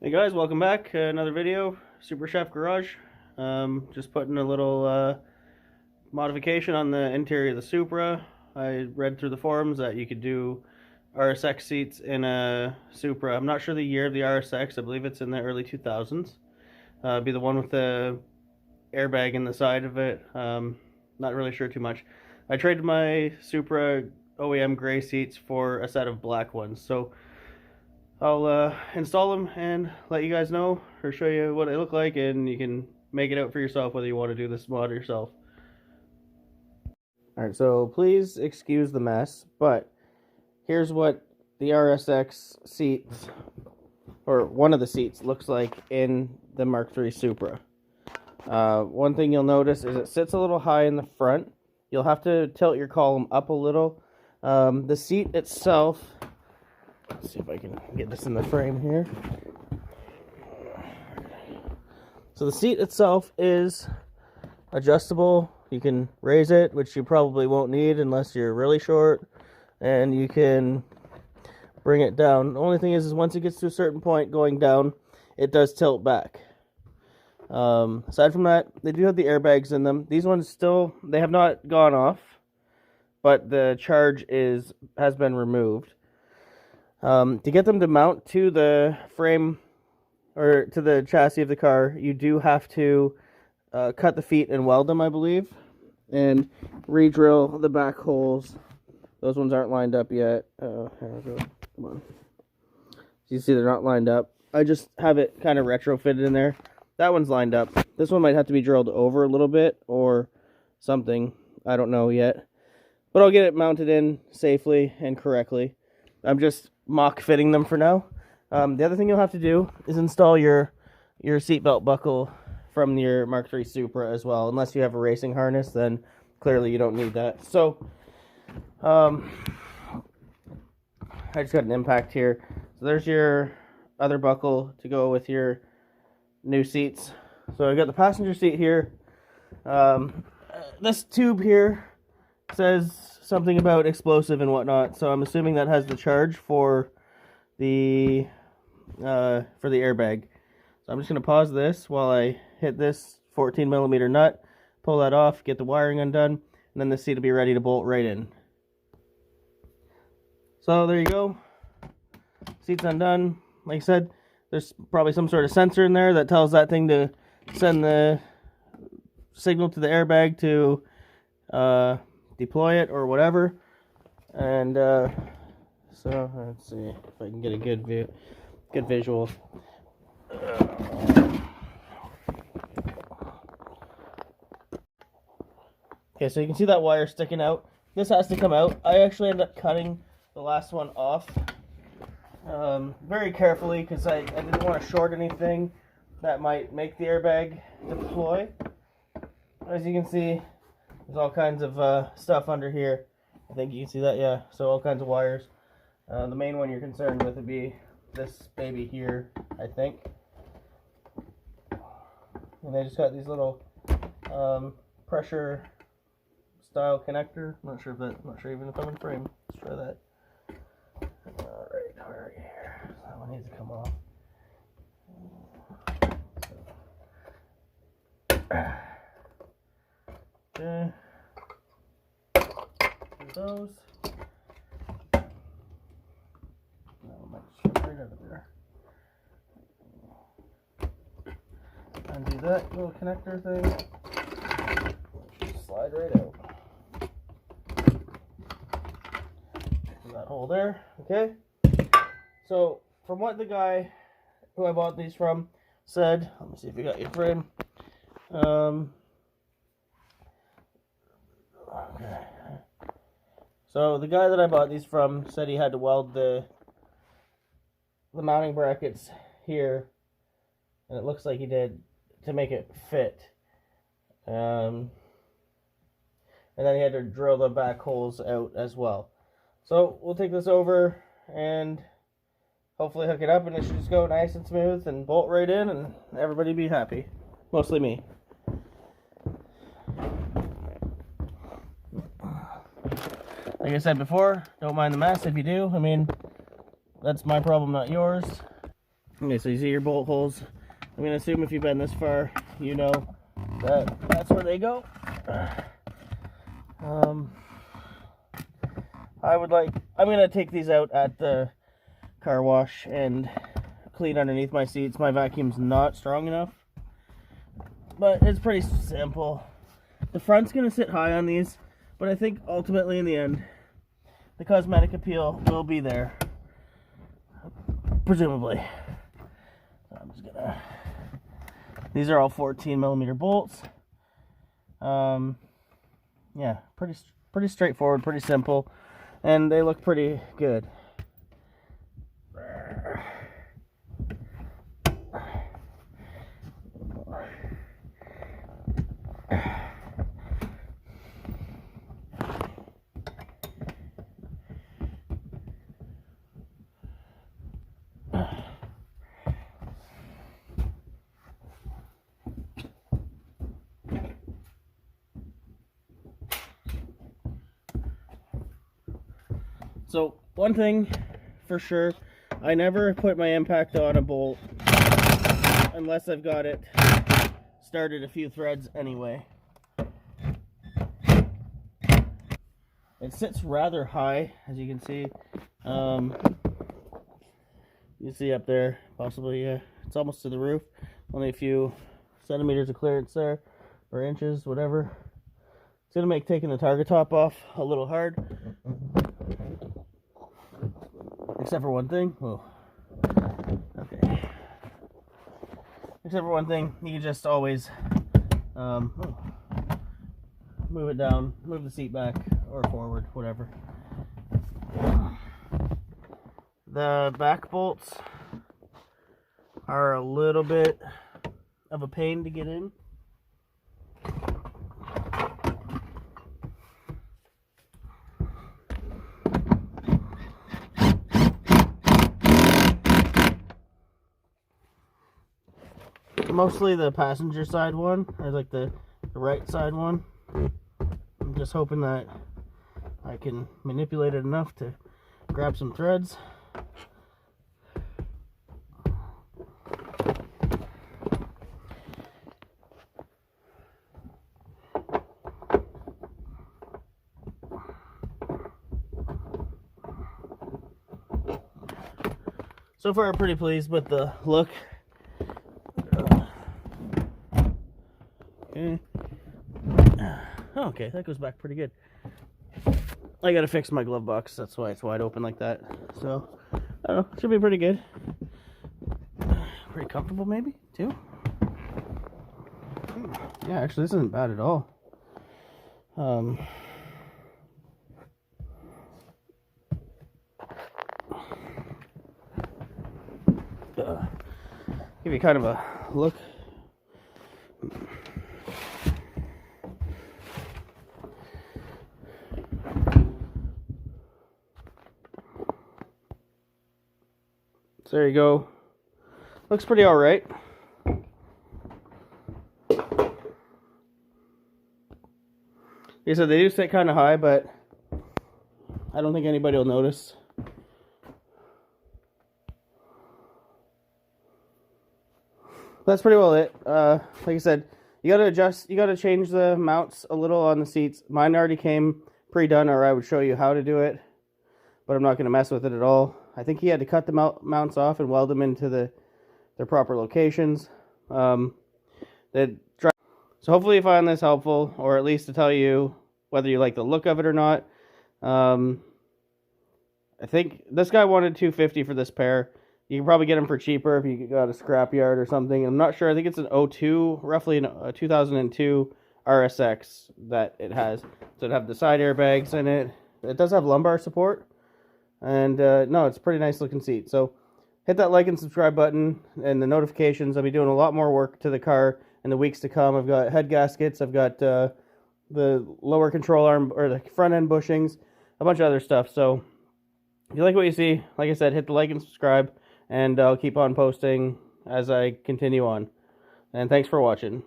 Hey guys, welcome back. Another video, Super Chef Garage. Just putting a little modification on the interior of the Supra. I read through the forums that you could do RSX seats in a Supra. I'm not sure the year of the RSX. I believe it's in the early 2000s. Be the one with the airbag in the side of it. Not really sure too much. I traded my Supra OEM gray seats for a set of black ones. So I'll install them and let you guys know or show you what they look like, and you can make it out for yourself whether you want to do this mod yourself. Alright, so please excuse the mess, but here's what the RSX seats, or one of the seats, looks like in the Mark III Supra. One thing you'll notice is it sits a little high in the front. You'll have to tilt your column up a little. The seat itself, let's see if I can get this in the frame here. So the seat itself is adjustable. You can raise it, which you probably won't need unless you're really short, and you can bring it down. The only thing is once it gets to a certain point going down, it does tilt back. Aside from that, they do have the airbags in them. These ones still, they have not gone off, but the charge has been removed. To get them to mount to the frame or to the chassis of the car, you do have to cut the feet and weld them, I believe, and re-drill the back holes. Those ones aren't lined up yet. Here we go. Come on. You see they're not lined up. I just have it kind of retrofitted in there. That one's lined up. This one might have to be drilled over a little bit or something. I don't know yet. But I'll get it mounted in safely and correctly. I'm just mock fitting them for now. The other thing you'll have to do is install your seatbelt buckle from your Mark III Supra as well. Unless you have a racing harness, then clearly you don't need that. So, I just got an impact here. So there's your other buckle to go with your new seats. So I got the passenger seat here. This tube here says something about explosive and whatnot, so I'm assuming that has the charge for the airbag. So I'm just going to pause this while I hit this 14mm nut, pull that off, get the wiring undone, and then the seat will be ready to bolt right in. So there you go. Seat's undone. Like I said, there's probably some sort of sensor in there that tells that thing to send the signal to the airbag to deploy it or whatever. And so let's see if I can get a good visual. Okay, so you can see that wire sticking out. This has to come out. I actually ended up cutting the last one off very carefully because I didn't want to short anything that might make the airbag deploy. As you can see, there's all kinds of stuff under here. I think you can see that, yeah. So all kinds of wires. The main one you're concerned with would be this baby here, I think. And they just got these little pressure style connector. I'm not sure even if I'm in frame. Let's try that. Alright, where are you here? That one needs to come off. Okay. Those. That one might just come right out of there. Undo that little connector thing. Just slide right out. That hole there. Okay. So from what the guy who I bought these from said, let me see if you got your frame. Okay. So the guy that I bought these from said he had to weld the mounting brackets here, and it looks like he did, to make it fit. And then he had to drill the back holes out as well. So we'll take this over and hopefully hook it up, and it should just go nice and smooth and bolt right in, and everybody be happy. Mostly me. Like I said before, don't mind the mess if you do. I mean, that's my problem, not yours. Okay, so you see your bolt holes. I'm gonna assume if you've been this far, you know that that's where they go. I'm gonna take these out at the car wash and clean underneath my seats. My vacuum's not strong enough, but it's pretty simple. The front's gonna sit high on these, but I think ultimately in the end, the cosmetic appeal will be there, presumably. So I'm just gonna. These are all 14mm bolts. Yeah, pretty straightforward, pretty simple, and they look pretty good. So one thing for sure, I never put my impact on a bolt unless I've got it started a few threads anyway. It sits rather high, as you can see. You see up there, possibly, it's almost to the roof. Only a few centimeters of clearance there, or inches, whatever. It's gonna make taking the target top off a little hard. Except for one thing. Whoa. Okay. Except for one thing, you can just always move it down, move the seat back or forward, whatever. The back bolts are a little bit of a pain to get in. Mostly the passenger side one, or like the right side one. I'm just hoping that I can manipulate it enough to grab some threads. So far, I'm pretty pleased with the look. Okay, that goes back pretty good. I gotta fix my glove box, that's why it's wide open like that. So, I don't know, should be pretty good. Pretty comfortable maybe, too. Yeah, actually this isn't bad at all. Give you kind of a look. So there you go. Looks pretty alright. Like I said, they do sit kind of high, but I don't think anybody will notice. That's pretty well it. Like I said, you gotta change the mounts a little on the seats. Mine already came pre-done, or I would show you how to do it, but I'm not gonna mess with it at all. I think he had to cut the mounts off and weld them into their proper locations. So hopefully you find this helpful, or at least to tell you whether you like the look of it or not. I think this guy wanted $250 for this pair. You can probably get them for cheaper if you got a scrapyard or something. I'm not sure. I think it's an 02, roughly a 2002 Rsx that it has. So it have the side airbags in it. It does have lumbar support. And no, it's a pretty nice looking seat. So hit that like and subscribe button and the notifications. I'll be doing a lot more work to the car in the weeks to come. I've got head gaskets. I've got the lower control arm, or the front end bushings, a bunch of other stuff. So if you like what you see, like I said, hit the like and subscribe, and I'll keep on posting as I continue on. And thanks for watching.